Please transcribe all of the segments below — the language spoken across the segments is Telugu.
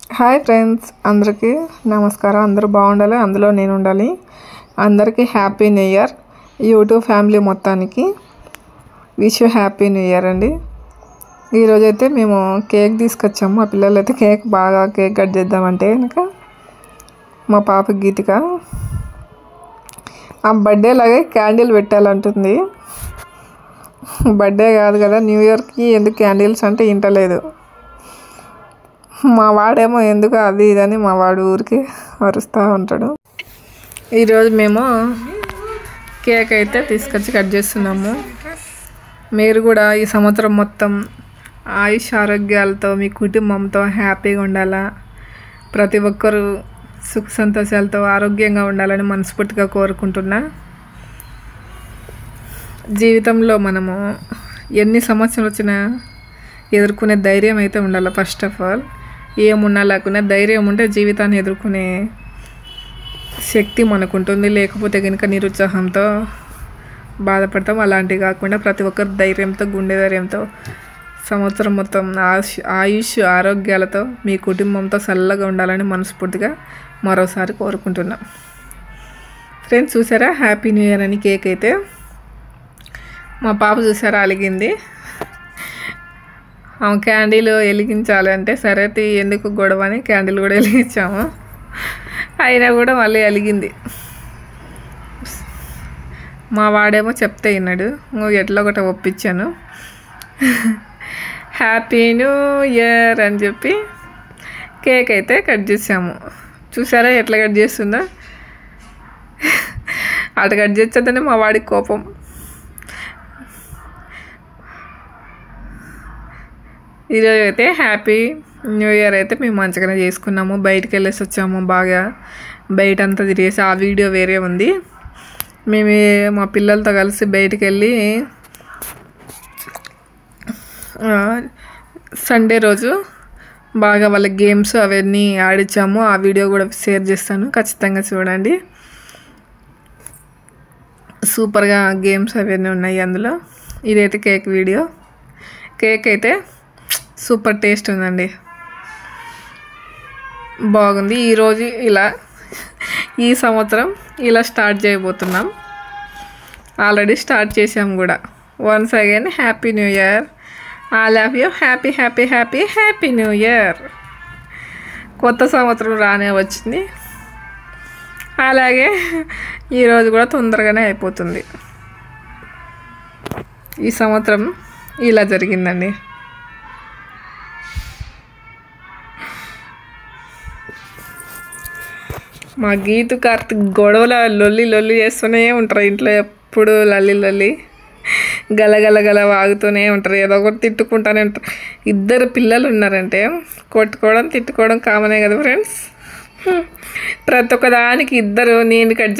హాయ్ ఫ్రెండ్స్, అందరికీ నమస్కారం. అందరూ బాగుండాలి, అందులో నేను ఉండాలి. అందరికీ happy new year. YouTube family మొత్తానికి విష్ హ్యాపీ న్యూ ఇయర్ అండి. ఈరోజైతే మేము కేక్ తీసుకొచ్చాము. మా పిల్లలు అయితే కేక్ కట్ చేద్దామంటే కనుక మా పాప గీతిక ఆ బర్త్డే లాగే క్యాండిల్ పెట్టాలంటుంది. బర్త్డే కాదు కదా, న్యూ ఇయర్కి ఎందుకు క్యాండిల్స్ అంటే ఇంటలేదు. మా వాడేమో ఎందుకు అది ఇదని మా వాడు ఊరికి అరుస్తూ ఉంటాడు. ఈరోజు మేము కేక్ అయితే తీసుకొచ్చి కట్ చేస్తున్నాము. మీరు కూడా ఈ సంవత్సరం మొత్తం ఆయుష్ ఆరోగ్యాలతో మీ కుటుంబంతో హ్యాపీగా ఉండాలా, ప్రతి ఒక్కరూ సుఖ సంతోషాలతో ఆరోగ్యంగా ఉండాలని మనస్ఫూర్తిగా కోరుకుంటున్నా. జీవితంలో మనము ఎన్ని సమస్యలు వచ్చినా ఎదుర్కొనే ధైర్యం అయితే ఉండాలి. ఫస్ట్ ఆఫ్ ఆల్ ఏమున్నా లేకున్నా ధైర్యం ఉంటే జీవితాన్ని ఎదుర్కొనే శక్తి మనకు ఉంటుంది. లేకపోతే కనుక నిరుత్సాహంతో బాధపడతాం. అలాంటివి కాకుండా ప్రతి ఒక్కరు ధైర్యంతో, గుండె ధైర్యంతో సంవత్సరం మొత్తం ఆయుష్ ఆరోగ్యాలతో మీ కుటుంబంతో చల్లగా ఉండాలని మనస్ఫూర్తిగా మరోసారి కోరుకుంటున్నాం. ఫ్రెండ్స్, చూసారా హ్యాపీ న్యూ ఇయర్ అని కేక్ అయితే మా పాప చూసారా అలిగింది. క్యాండిల్ వెలిగించాలి అంటే సరే ఎందుకు గొడవ అని క్యాండిల్ కూడా వెలిగించాము. అయినా కూడా మళ్ళీ అలిగింది. మా వాడేమో చెప్తే విన్నాడు, ఎట్లా ఒకటి ఒప్పించాను. హ్యాపీ న్యూ ఇయర్ అని చెప్పి కేక్ అయితే కట్ చేసాము. చూసారా ఎట్లా కట్ చేస్తుందో. అటు కట్ చేసేదని మా వాడికి కోపం. ఈరోజు అయితే హ్యాపీ న్యూ ఇయర్ అయితే మేము మంచిగానే చేసుకున్నాము. బయటికి వెళ్ళేసి వచ్చాము. బాగా బయట అంతా తిరిగేసి ఆ వీడియో వేరే ఉంది. మేము మా పిల్లలతో కలిసి బయటికి వెళ్ళి సండే రోజు బాగా వాళ్ళ గేమ్స్ అవన్నీ ఆడించాము. ఆ వీడియో కూడా షేర్ చేస్తాను, ఖచ్చితంగా చూడండి. సూపర్గా గేమ్స్ అవన్నీ ఉన్నాయి అందులో. ఇదైతే కేక్ వీడియో. కేక్ అయితే సూపర్ టేస్ట్ ఉందండి, బాగుంది. ఈరోజు ఈ సంవత్సరం ఇలా స్టార్ట్ చేయబోతున్నాం. ఆల్రెడీ స్టార్ట్ చేసాం కూడా. Once again happy new year. I love you. Happy happy happy happy new year. కొత్త సంవత్సరం రానే వచ్చింది. అలాగే ఈరోజు కూడా తొందరగానే అయిపోతుంది. ఈ సంవత్సరం ఇలా జరిగిందండి. మా గీతు కార్తిక్ గొడవల లొల్లి చేస్తూనే ఉంటారు ఇంట్లో. ఎప్పుడు లొల్లి గల వాగుతూనే ఉంటారు. ఏదో ఒకటి తిట్టుకుంటూనే ఉంటారు. ఇద్దరు పిల్లలు ఉన్నారంటే కొట్టుకోవడం తిట్టుకోవడం కామనే కదా ఫ్రెండ్స్. ప్రతి ఒక్క దానికి ఇద్దరు నేను కట్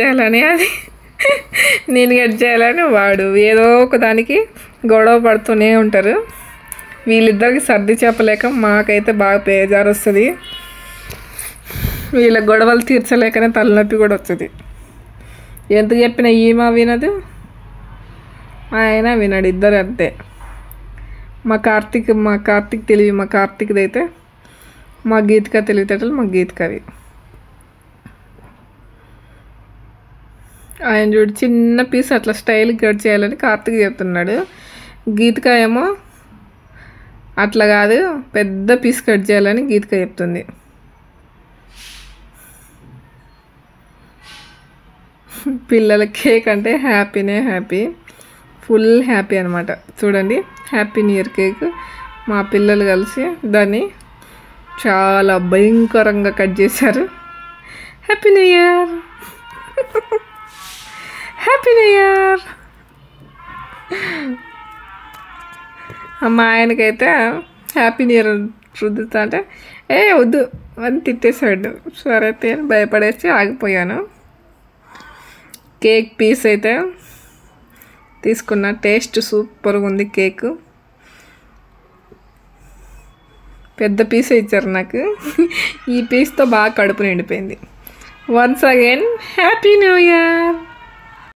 చేయాలని వాడు ఏదో ఒక దానికి గొడవ పడుతూనే ఉంటారు. వీళ్ళిద్దరికి సర్ది చెప్పలేక మాకైతే బాగా బేజారు వస్తుంది. వీళ్ళ గొడవలు తీర్చలేకనే తలనొప్పి కూడా వస్తుంది. ఎంత చెప్పినా ఈమె వినదు, ఆయన వినడు. ఇద్దరు అంతే. మా కార్తీక్ తెలివి మా కార్తీక్ది అయితే, మా గీతిక తెలివితేటలు మా గీతికవి. ఆయన చూడు చిన్న పీస్ అట్లా స్టైల్ కట్ చేయాలని కార్తీక్ చెప్తున్నాడు. గీతిక ఏమో అట్లా కాదు పెద్ద పీస్ కట్ చేయాలని గీతిక చెప్తుంది. పిల్లల కేక్ అంటే హ్యాపీనే హ్యాపీ, ఫుల్ హ్యాపీ అనమాట. చూడండి హ్యాపీ న్యూ ఇయర్ కేక్ మా పిల్లలు కలిసి దాన్ని చాలా భయంకరంగా కట్ చేశారు. Happy new year, happy new year. మా ఆయనకైతే హ్యాపీ న్యూ ఇయర్ రుద్దుతా అంటే వద్దు అని తిట్టేశాడు. సరే అయితే భయపడేసి ఆగిపోయాను. కేక్ పీస్ అయితే తీసుకున్న. టేస్ట్ సూపర్గా ఉంది కేక్. పెద్ద పీసే ఇచ్చారు నాకు. ఈ పీస్తో బాగా కడుపు నిండిపోయింది. Once again happy new year.